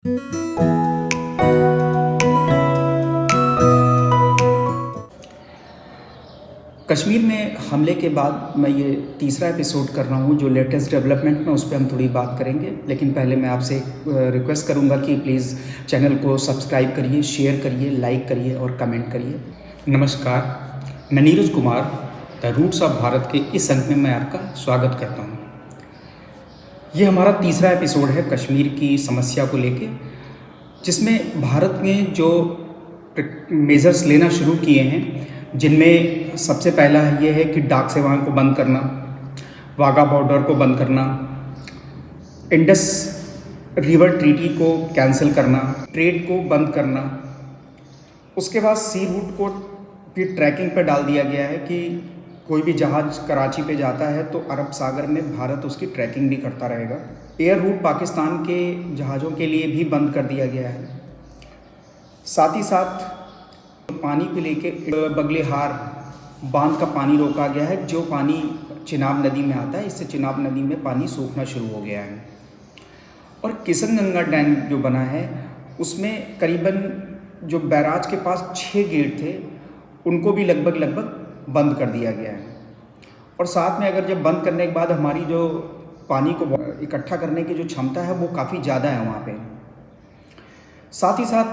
कश्मीर में हमले के बाद मैं ये तीसरा एपिसोड कर रहा हूँ जो लेटेस्ट डेवलपमेंट में उस पे हम थोड़ी बात करेंगे। लेकिन पहले मैं आपसे एक रिक्वेस्ट करूँगा कि प्लीज़ चैनल को सब्सक्राइब करिए, शेयर करिए, लाइक करिए और कमेंट करिए। नमस्कार, मैं Neeraj Kumar the roots of Bharat के इस अंक में मैं आपका स्वागत करता हूँ। ये हमारा तीसरा एपिसोड है कश्मीर की समस्या को लेके, जिसमें भारत ने जो मेजर्स लेना शुरू किए हैं, जिनमें सबसे पहला ये है कि डाक सेवाओं को बंद करना, वाघा बॉर्डर को बंद करना, इंडस रिवर ट्रीटी को कैंसिल करना, ट्रेड को बंद करना। उसके बाद सी रूट को भी ट्रैकिंग पर डाल दिया गया है कि कोई भी जहाज़ कराची पे जाता है तो अरब सागर में भारत उसकी ट्रैकिंग भी करता रहेगा। एयर रूट पाकिस्तान के जहाज़ों के लिए भी बंद कर दिया गया है। साथ ही साथ पानी को लेके बगलेहार बांध का पानी रोका गया है, जो पानी चिनाब नदी में आता है। इससे चिनाब नदी में पानी सूखना शुरू हो गया है। और किशनगंगा डैम जो बना है उसमें करीबन जो बैराज के पास 6 गेट थे उनको भी लगभग बंद कर दिया गया है। और साथ में अगर जब बंद करने के बाद हमारी जो पानी को इकट्ठा करने की जो क्षमता है वो काफ़ी ज़्यादा है वहाँ पे। साथ ही साथ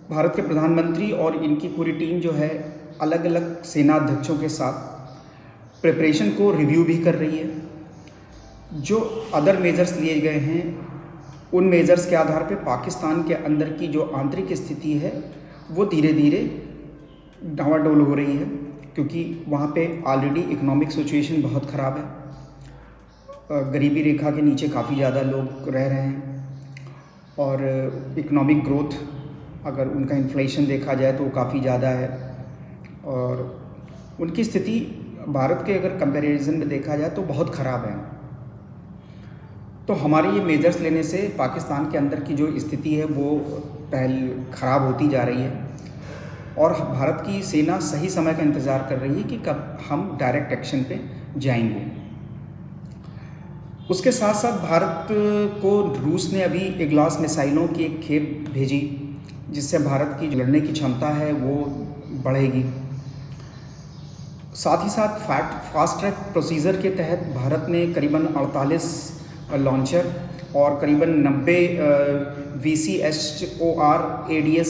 भारत के प्रधानमंत्री और इनकी पूरी टीम जो है अलग अलग सेना अध्यक्षों के साथ प्रिपरेशन को रिव्यू भी कर रही है। जो अदर मेजर्स लिए गए हैं उन मेजर्स के आधार पे पाकिस्तान के अंदर की जो आंतरिक स्थिति है वो धीरे धीरे डावाडोल हो रही है, क्योंकि वहाँ पे ऑलरेडी इकोनॉमिक सिचुएशन बहुत ख़राब है। गरीबी रेखा के नीचे काफ़ी ज़्यादा लोग रह रहे हैं और इकोनॉमिक ग्रोथ अगर उनका इन्फ्लेशन देखा जाए तो काफ़ी ज़्यादा है। और उनकी स्थिति भारत के अगर कंपैरिजन में देखा जाए तो बहुत ख़राब है। तो हमारे ये मेजर्स लेने से पाकिस्तान के अंदर की जो स्थिति है वो ख़राब होती जा रही है और भारत की सेना सही समय का इंतज़ार कर रही है कि कब हम डायरेक्ट एक्शन पे जाएंगे। उसके साथ साथ भारत को रूस ने अभी इग्लास मिसाइलों की एक खेप भेजी, जिससे भारत की लड़ने की क्षमता है वो बढ़ेगी। साथ ही साथ फास्ट ट्रैक प्रोसीजर के तहत भारत ने करीबन 48 लॉन्चर और करीबन 90 VCHOR ADS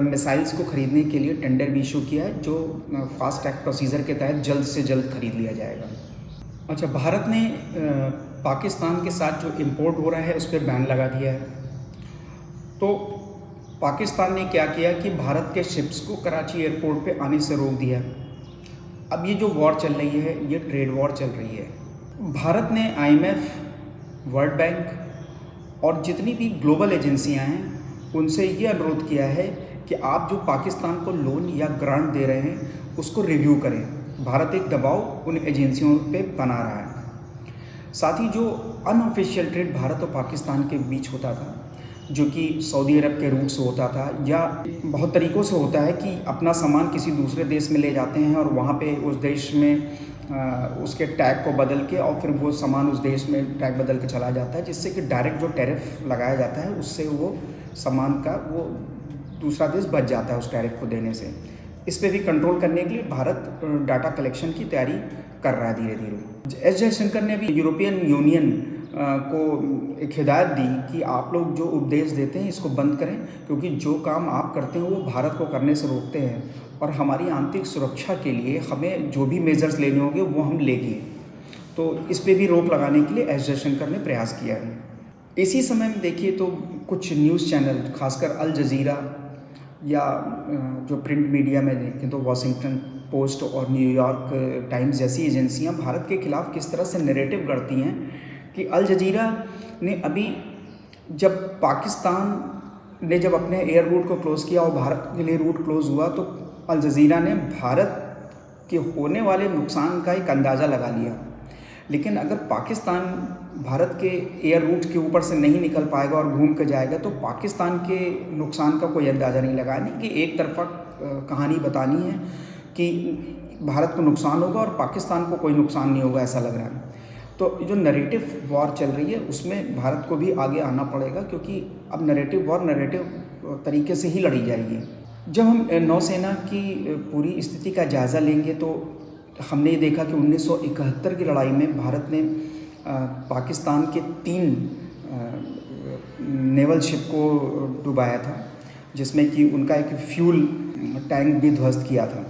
मिसाइल्स को ख़रीदने के लिए टेंडर भी इशू किया है, जो फास्ट ट्रैक प्रोसीजर के तहत जल्द से जल्द ख़रीद लिया जाएगा। अच्छा, भारत ने पाकिस्तान के साथ जो इंपोर्ट हो रहा है उस पर बैन लगा दिया है। तो पाकिस्तान ने क्या किया कि भारत के शिप्स को कराची एयरपोर्ट पे आने से रोक दिया। अब ये जो वॉर चल रही है ये ट्रेड वॉर चल रही है। भारत ने IMF, वर्ल्ड बैंक और जितनी भी ग्लोबल एजेंसियां हैं उनसे ये अनुरोध किया है कि आप जो पाकिस्तान को लोन या ग्रांट दे रहे हैं उसको रिव्यू करें। भारत एक दबाव उन एजेंसियों पे बना रहा है। साथ ही जो अनऑफिशियल ट्रेड भारत और पाकिस्तान के बीच होता था, जो कि सऊदी अरब के रूट से होता था या बहुत तरीक़ों से होता है कि अपना सामान किसी दूसरे देश में ले जाते हैं और वहाँ पे उस देश में उसके टैग को बदल के और फिर वो सामान उस देश में टैग बदल के चला जाता है, जिससे कि डायरेक्ट जो टैरिफ लगाया जाता है उससे वो सामान का वो दूसरा देश बच जाता है उस टैरिफ को देने से। इस पर भी कंट्रोल करने के लिए भारत डाटा कलेक्शन की तैयारी कर रहा है धीरे धीरे। एस जयशंकर ने भी यूरोपियन यूनियन को एक हिदायत दी कि आप लोग जो उपदेश देते हैं इसको बंद करें, क्योंकि जो काम आप करते हैं वो भारत को करने से रोकते हैं और हमारी आंतरिक सुरक्षा के लिए हमें जो भी मेजर्स लेने होंगे वो हम लेंगे। तो इस पे भी रोक लगाने के लिए एस जयशंकर ने प्रयास किया है। इसी समय में देखिए तो कुछ न्यूज़ चैनल, खासकर अल जज़ीरा या जो प्रिंट मीडिया में देखें तो वॉशिंगटन पोस्ट और न्यूयॉर्क टाइम्स जैसी एजेंसियां भारत के ख़िलाफ़ किस तरह से नैरेटिव गढ़ती हैं कि अल जज़ीरा ने अभी जब पाकिस्तान ने जब अपने एयर रूट को क्लोज़ किया और भारत के लिए रूट क्लोज़ हुआ तो अल जज़ीरा ने भारत के होने वाले नुकसान का एक अंदाज़ा लगा लिया। लेकिन अगर पाकिस्तान भारत के एयर रूट के ऊपर से नहीं निकल पाएगा और घूम कर जाएगा तो पाकिस्तान के नुकसान का कोई अंदाज़ा नहीं लगानी कि एक तरफा कहानी बतानी है कि भारत को नुकसान होगा और पाकिस्तान को कोई नुकसान नहीं होगा, ऐसा लग रहा है। तो जो नरेटिव वॉर चल रही है उसमें भारत को भी आगे आना पड़ेगा, क्योंकि अब नरेटिव वॉर नरेटिव तरीके से ही लड़ी जाएगी। जब हम नौसेना की पूरी स्थिति का जायज़ा लेंगे तो हमने ये देखा कि 1971 की लड़ाई में भारत ने पाकिस्तान के 3 नेवल शिप को डुबाया था, जिसमें कि उनका एक फ्यूल टैंक भी ध्वस्त किया था।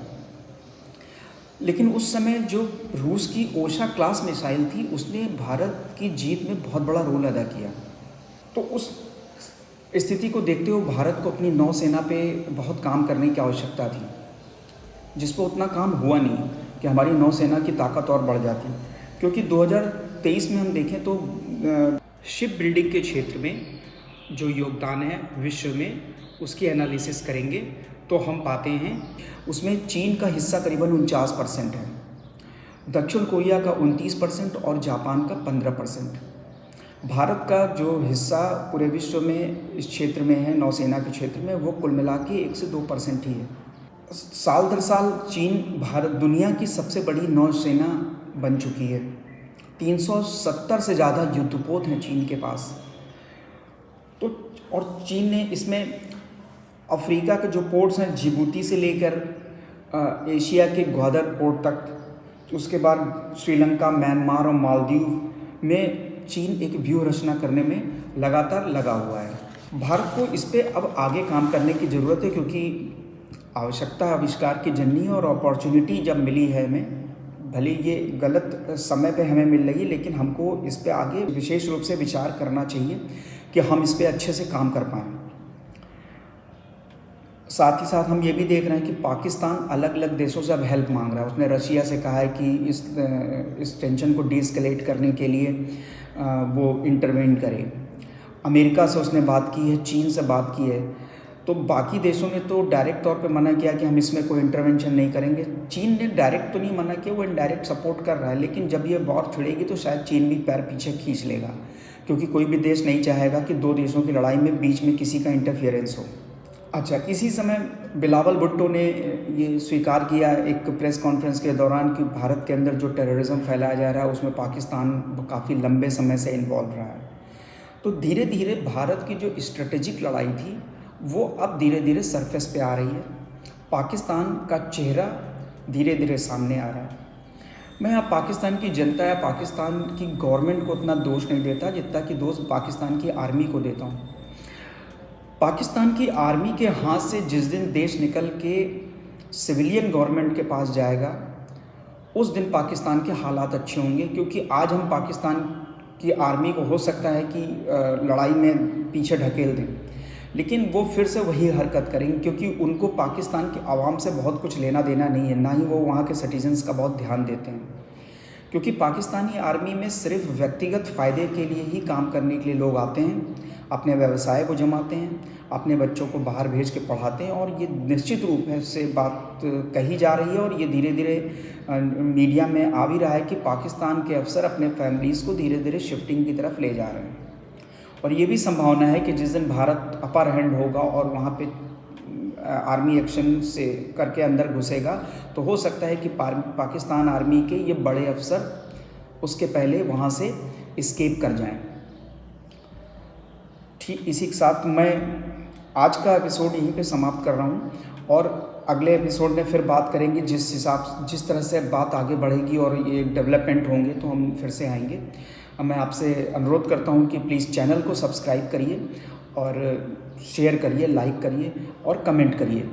लेकिन उस समय जो रूस की ओशा क्लास मिसाइल थी उसने भारत की जीत में बहुत बड़ा रोल अदा किया। तो उस स्थिति को देखते हुए भारत को अपनी नौसेना पे बहुत काम करने की आवश्यकता थी, जिस पर उतना काम हुआ नहीं कि हमारी नौसेना की ताकत और बढ़ जाती। क्योंकि 2023 में हम देखें तो शिप बिल्डिंग के क्षेत्र में जो योगदान है विश्व में, उसकी एनालिसिस करेंगे तो हम पाते हैं उसमें चीन का हिस्सा करीबन 49% है, दक्षिण कोरिया का 29% और जापान का 15%। भारत का जो हिस्सा पूरे विश्व में इस क्षेत्र में है, नौसेना के क्षेत्र में, वो कुल मिला के 1 से 2% ही है। साल दर साल चीन भारत दुनिया की सबसे बड़ी नौसेना बन चुकी है। 370 से ज़्यादा युद्धपोत हैं चीन के पास। तो और चीन ने इसमें अफ्रीका के जो पोर्ट्स हैं, जिबूती से लेकर एशिया के ग्वादर पोर्ट तक, उसके बाद श्रीलंका, म्यांमार और मालदीव में चीन एक व्यूह रचना करने में लगातार लगा हुआ है। भारत को इस पे अब आगे काम करने की ज़रूरत है, क्योंकि आवश्यकता आविष्कार की जननी और अपॉर्चुनिटी जब मिली है हमें, भले ये गलत समय पे हमें मिल रही है, लेकिन हमको इस पे आगे विशेष रूप से विचार करना चाहिए कि हम इस पे अच्छे से काम कर पाएँ। साथ ही साथ हम ये भी देख रहे हैं कि पाकिस्तान अलग अलग देशों से अब हेल्प मांग रहा है। उसने रशिया से कहा है कि इस टेंशन को डीएस्केलेट करने के लिए वो इंटरवेन करे। अमेरिका से उसने बात की है, चीन से बात की है। तो बाकी देशों ने तो डायरेक्ट तौर पे मना किया कि हम इसमें कोई इंटरवेंशन नहीं करेंगे। चीन ने डायरेक्ट तो नहीं मना किया, वो इनडायरेक्ट सपोर्ट कर रहा है। लेकिन जब ये वॉर छिड़ेगी तो शायद चीन भी पैर पीछे खींच लेगा, क्योंकि कोई भी देश नहीं चाहेगा कि 2 देशों की लड़ाई में बीच में किसी का इंटरफियरेंस हो। अच्छा, इसी समय बिलावल भुट्टो ने ये स्वीकार किया एक प्रेस कॉन्फ्रेंस के दौरान कि भारत के अंदर जो टेररिज्म फैलाया जा रहा है उसमें पाकिस्तान काफ़ी लंबे समय से इन्वॉल्व रहा है। तो धीरे धीरे भारत की जो स्ट्रेटेजिक लड़ाई थी वो अब धीरे धीरे सरफेस पे आ रही है। पाकिस्तान का चेहरा धीरे धीरे सामने आ रहा है। मैं यहाँ पाकिस्तान की जनता या पाकिस्तान की गवर्नमेंट को उतना दोष नहीं देता जितना कि दोष पाकिस्तान की आर्मी को देता हूँ। पाकिस्तान की आर्मी के हाथ से जिस दिन देश निकल के सिविलियन गवर्नमेंट के पास जाएगा उस दिन पाकिस्तान के हालात अच्छे होंगे, क्योंकि आज हम पाकिस्तान की आर्मी को हो सकता है कि लड़ाई में पीछे ढकेल दें, लेकिन वो फिर से वही हरकत करेंगे, क्योंकि उनको पाकिस्तान की आवाम से बहुत कुछ लेना देना नहीं है, ना ही वो वहाँ के सिटीजन्स का बहुत ध्यान देते हैं। क्योंकि पाकिस्तानी आर्मी में सिर्फ व्यक्तिगत फ़ायदे के लिए ही काम करने के लिए लोग आते हैं, अपने व्यवसाय को जमाते हैं, अपने बच्चों को बाहर भेज के पढ़ाते हैं। और ये निश्चित रूप से बात कही जा रही है और ये धीरे धीरे मीडिया में आ भी रहा है कि पाकिस्तान के अफसर अपने फैमिलीज़ को धीरे धीरे शिफ्टिंग की तरफ ले जा रहे हैं। और ये भी संभावना है कि जिस दिन भारत अपर हैंड होगा और वहाँ पे आर्मी एक्शन से करके अंदर घुसेगा तो हो सकता है कि पाकिस्तान आर्मी के ये बड़े अफसर उसके पहले वहाँ से एस्केप कर जाएं। ठीक इसी के साथ मैं आज का एपिसोड यहीं पे समाप्त कर रहा हूँ, और अगले एपिसोड में फिर बात करेंगे जिस तरह से बात आगे बढ़ेगी और ये डेवलपमेंट होंगे तो हम फिर से आएंगे। मैं आपसे अनुरोध करता हूँ कि प्लीज़ चैनल को सब्सक्राइब करिए और शेयर करिए, लाइक करिए और कमेंट करिए।